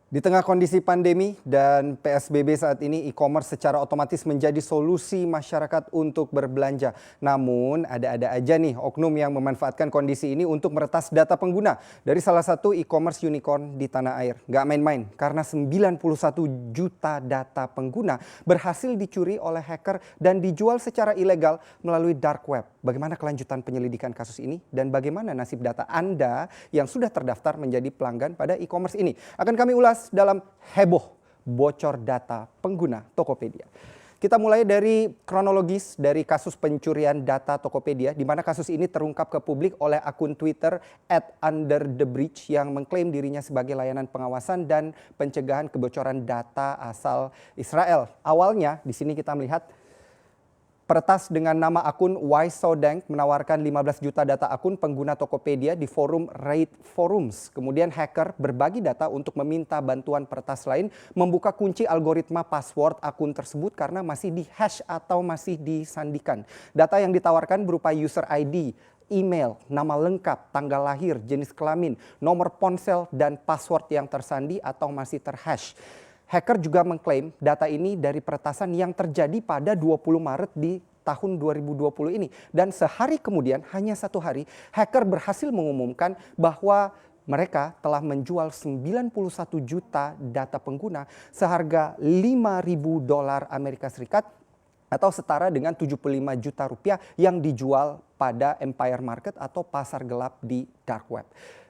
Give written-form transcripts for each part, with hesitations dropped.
Di tengah kondisi pandemi dan PSBB saat ini, e-commerce secara otomatis menjadi solusi masyarakat untuk berbelanja. Namun, ada-ada aja nih oknum yang memanfaatkan kondisi ini untuk meretas data pengguna dari salah satu e-commerce unicorn di tanah air. Gak main-main, karena 91 juta data pengguna berhasil dicuri oleh hacker dan dijual secara ilegal melalui dark web. Bagaimana kelanjutan penyelidikan kasus ini dan bagaimana nasib data Anda yang sudah terdaftar menjadi pelanggan pada e-commerce ini? Akan kami ulas dalam heboh bocor data pengguna Tokopedia. Kita mulai dari kronologis dari kasus pencurian data Tokopedia, di mana kasus ini terungkap ke publik oleh akun Twitter @underthebridge yang mengklaim dirinya sebagai layanan pengawasan dan pencegahan kebocoran data asal Israel. Awalnya di sini kita melihat peretas dengan nama akun Ysodeng menawarkan 15 juta data akun pengguna Tokopedia di forum Raid Forums. Kemudian hacker berbagi data untuk meminta bantuan peretas lain membuka kunci algoritma password akun tersebut karena masih di-hash atau masih disandikan. Data yang ditawarkan berupa user ID, email, nama lengkap, tanggal lahir, jenis kelamin, nomor ponsel, dan password yang tersandi atau masih terhash. Hacker juga mengklaim data ini dari peretasan yang terjadi pada 20 Maret di tahun 2020 ini. Dan sehari kemudian, hanya satu hari, hacker berhasil mengumumkan bahwa mereka telah menjual 91 juta data pengguna seharga $5.000 Amerika Serikat atau setara dengan 75 juta rupiah yang dijual pada Empire Market atau pasar gelap di dark web.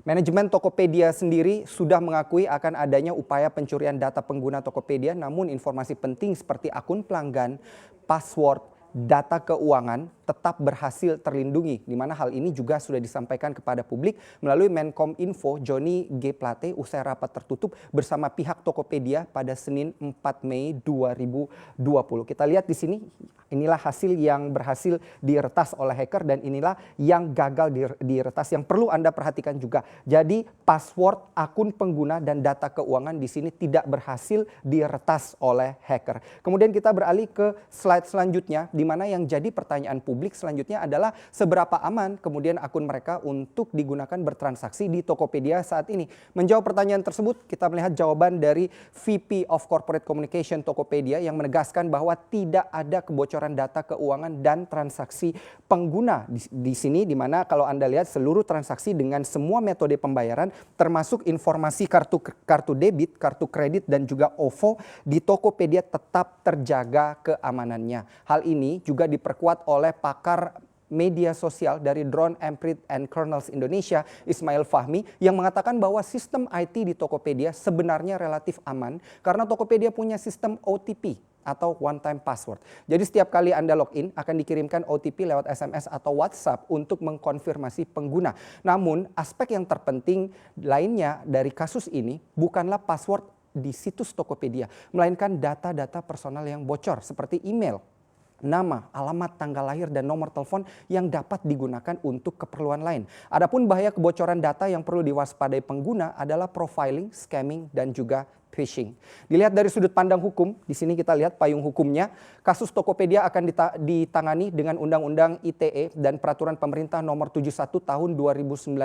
Manajemen Tokopedia sendiri sudah mengakui akan adanya upaya pencurian data pengguna Tokopedia, namun informasi penting seperti akun pelanggan, password, data keuangan tetap berhasil terlindungi, di mana hal ini juga sudah disampaikan kepada publik melalui Menkominfo Johnny G. Plate usai rapat tertutup bersama pihak Tokopedia pada Senin 4 Mei 2020. Kita lihat di sini, inilah hasil yang berhasil diretas oleh hacker dan inilah yang gagal diretas yang perlu Anda perhatikan juga. Jadi password, akun pengguna dan data keuangan di sini tidak berhasil diretas oleh hacker. Kemudian kita beralih ke slide selanjutnya, di mana yang jadi pertanyaan publik selanjutnya adalah seberapa aman kemudian akun mereka untuk digunakan bertransaksi di Tokopedia saat ini. Menjawab pertanyaan tersebut, kita melihat jawaban dari VP of Corporate Communication Tokopedia yang menegaskan bahwa tidak ada kebocoran data keuangan dan transaksi pengguna di sini, di mana kalau Anda lihat seluruh transaksi dengan semua metode pembayaran termasuk informasi kartu debit, kartu kredit dan juga OVO di Tokopedia tetap terjaga keamanannya. Hal ini juga diperkuat oleh pakar media sosial dari Drone Emprit and Kernels Indonesia, Ismail Fahmi, yang mengatakan bahwa sistem IT di Tokopedia sebenarnya relatif aman karena Tokopedia punya sistem OTP atau one time password. Jadi setiap kali Anda login akan dikirimkan OTP lewat SMS atau WhatsApp untuk mengkonfirmasi pengguna. Namun aspek yang terpenting lainnya dari kasus ini bukanlah password di situs Tokopedia, melainkan data-data personal yang bocor seperti email, nama, alamat, tanggal lahir, dan nomor telepon yang dapat digunakan untuk keperluan lain. Adapun bahaya kebocoran data yang perlu diwaspadai pengguna adalah profiling, scamming, dan juga phishing. Dilihat dari sudut pandang hukum, di sini kita lihat payung hukumnya. Kasus Tokopedia akan ditangani dengan Undang-Undang ITE dan Peraturan Pemerintah Nomor 71 Tahun 2019.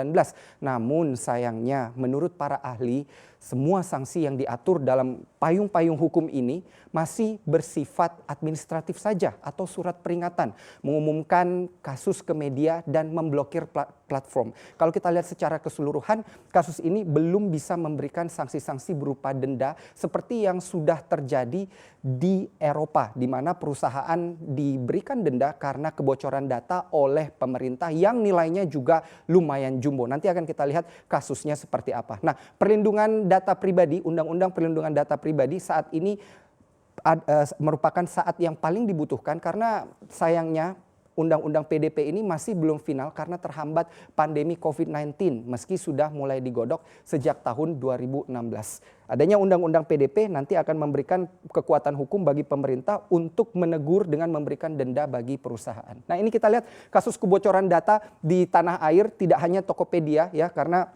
Namun sayangnya menurut para ahli, semua sanksi yang diatur dalam payung-payung hukum ini masih bersifat administratif saja atau surat peringatan, mengumumkan kasus ke media dan memblokir platform. Kalau kita lihat secara keseluruhan, kasus ini belum bisa memberikan sanksi-sanksi berupa denda seperti yang sudah terjadi di Eropa, di mana perusahaan diberikan denda karena kebocoran data oleh pemerintah yang nilainya juga lumayan jumbo. Nanti akan kita lihat kasusnya seperti apa. Nah, perlindungan data pribadi, Undang-Undang Perlindungan Data Pribadi saat ini merupakan saat yang paling dibutuhkan karena sayangnya Undang-Undang PDP ini masih belum final karena terhambat pandemi COVID-19 meski sudah mulai digodok sejak tahun 2016. Adanya Undang-Undang PDP nanti akan memberikan kekuatan hukum bagi pemerintah untuk menegur dengan memberikan denda bagi perusahaan. Nah, ini kita lihat kasus kebocoran data di tanah air tidak hanya Tokopedia ya, karena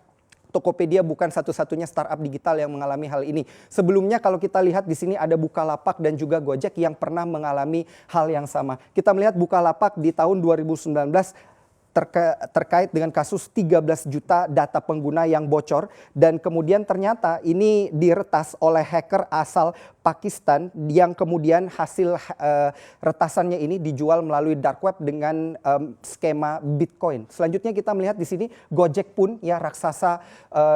Tokopedia bukan satu-satunya startup digital yang mengalami hal ini. Sebelumnya kalau kita lihat di sini ada Bukalapak dan juga Gojek yang pernah mengalami hal yang sama. Kita melihat Bukalapak di tahun 2019 terkait dengan kasus 13 juta data pengguna yang bocor, dan kemudian ternyata ini diretas oleh hacker asal Pakistan yang kemudian hasil retasannya ini dijual melalui dark web dengan skema Bitcoin. Selanjutnya kita melihat di sini Gojek pun ya, raksasa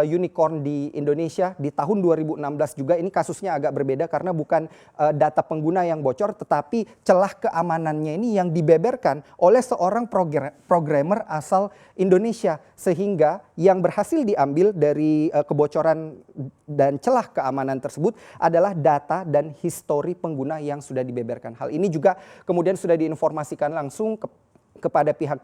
unicorn di Indonesia di tahun 2016 juga, ini kasusnya agak berbeda karena bukan data pengguna yang bocor, tetapi celah keamanannya ini yang dibeberkan oleh seorang programmer asal Indonesia, sehingga yang berhasil diambil dari kebocoran dan celah keamanan tersebut adalah data dan histori pengguna yang sudah dibeberkan. Hal ini juga kemudian sudah diinformasikan langsung kepada pihak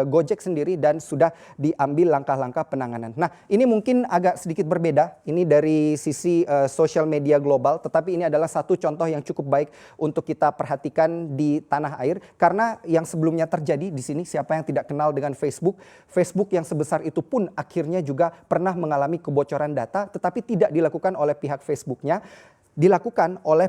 Gojek sendiri dan sudah diambil langkah-langkah penanganan. Nah, ini mungkin agak sedikit berbeda. Ini dari sisi sosial media global, tetapi ini adalah satu contoh yang cukup baik untuk kita perhatikan di tanah air, karena yang sebelumnya terjadi di sini, siapa yang tidak kenal dengan Facebook? Facebook yang sebesar itu pun akhirnya juga pernah mengalami kebocoran data, tetapi tidak dilakukan oleh pihak Facebooknya, dilakukan oleh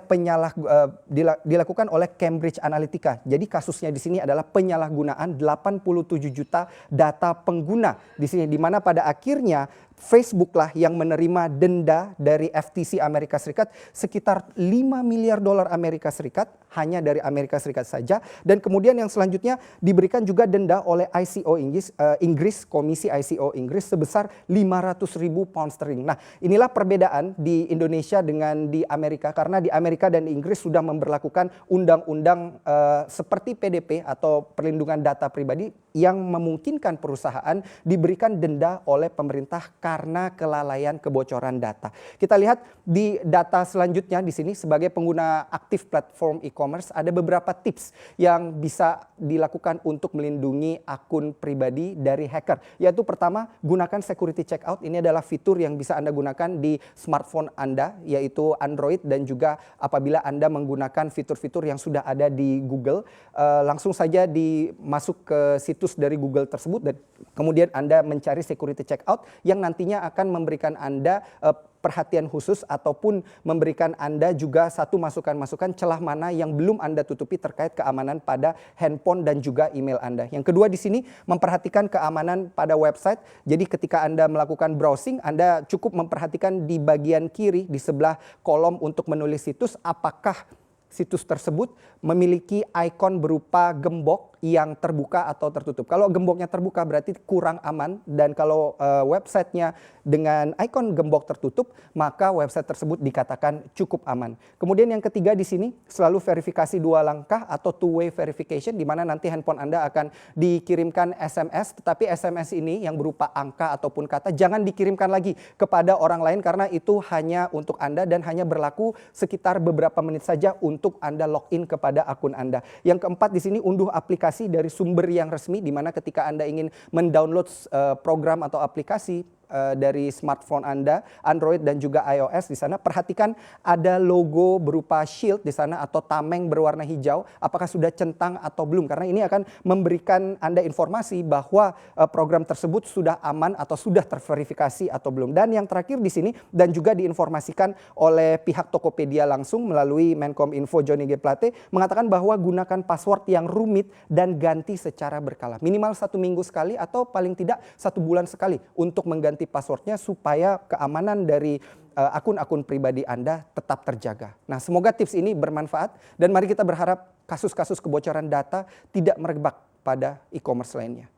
Cambridge Analytica. Jadi kasusnya di sini adalah penyalahgunaan 87 juta data pengguna di sini, di mana pada akhirnya Facebook lah yang menerima denda dari FTC Amerika Serikat sekitar 5 miliar dolar Amerika Serikat hanya dari Amerika Serikat saja, dan kemudian yang selanjutnya diberikan juga denda oleh ICO Inggris, Komisi ICO Inggris sebesar 500.000 pound sterling. Nah, inilah perbedaan di Indonesia dengan di Amerika, karena di Amerika dan di Inggris sudah memberlakukan undang-undang seperti PDP atau perlindungan data pribadi yang memungkinkan perusahaan diberikan denda oleh pemerintah karena kelalaian kebocoran data. Kita lihat di data selanjutnya di sini, sebagai pengguna aktif platform e-commerce ada beberapa tips yang bisa dilakukan untuk melindungi akun pribadi dari hacker. Yaitu pertama, gunakan security checkout. Ini adalah fitur yang bisa Anda gunakan di smartphone Anda, yaitu Android, dan juga apabila Anda menggunakan fitur-fitur yang sudah ada di Google, langsung saja masuk ke situs dari Google tersebut dan kemudian Anda mencari security checkout yang nantinya akan memberikan Anda perhatian khusus ataupun memberikan Anda juga satu masukan-masukan celah mana yang belum Anda tutupi terkait keamanan pada handphone dan juga email Anda. Yang kedua di sini, memperhatikan keamanan pada website. Jadi ketika Anda melakukan browsing, Anda cukup memperhatikan di bagian kiri di sebelah kolom untuk menulis situs, apakah situs tersebut memiliki ikon berupa gembok yang terbuka atau tertutup. Kalau gemboknya terbuka berarti kurang aman, dan kalau websitenya dengan ikon gembok tertutup, maka website tersebut dikatakan cukup aman. Kemudian yang ketiga di sini, selalu verifikasi 2 langkah atau two-way verification, di mana nanti handphone Anda akan dikirimkan SMS, tetapi SMS ini yang berupa angka ataupun kata jangan dikirimkan lagi kepada orang lain, karena itu hanya untuk Anda dan hanya berlaku sekitar beberapa menit saja untuk Anda login kepada akun Anda. Yang keempat di sini, unduh aplikasi dari sumber yang resmi, di mana ketika Anda ingin mendownload program atau aplikasi dari smartphone Anda, Android dan juga iOS, di sana perhatikan ada logo berupa shield di sana atau tameng berwarna hijau, apakah sudah centang atau belum, karena ini akan memberikan Anda informasi bahwa program tersebut sudah aman atau sudah terverifikasi atau belum. Dan yang terakhir di sini, dan juga diinformasikan oleh pihak Tokopedia langsung melalui Menkominfo Johnny G. Plate, mengatakan bahwa gunakan password yang rumit dan ganti secara berkala, minimal 1 minggu sekali atau paling tidak 1 bulan sekali untuk mengganti passwordnya supaya keamanan dari akun-akun pribadi Anda tetap terjaga. Nah, semoga tips ini bermanfaat dan mari kita berharap kasus-kasus kebocoran data tidak merebak pada e-commerce lainnya.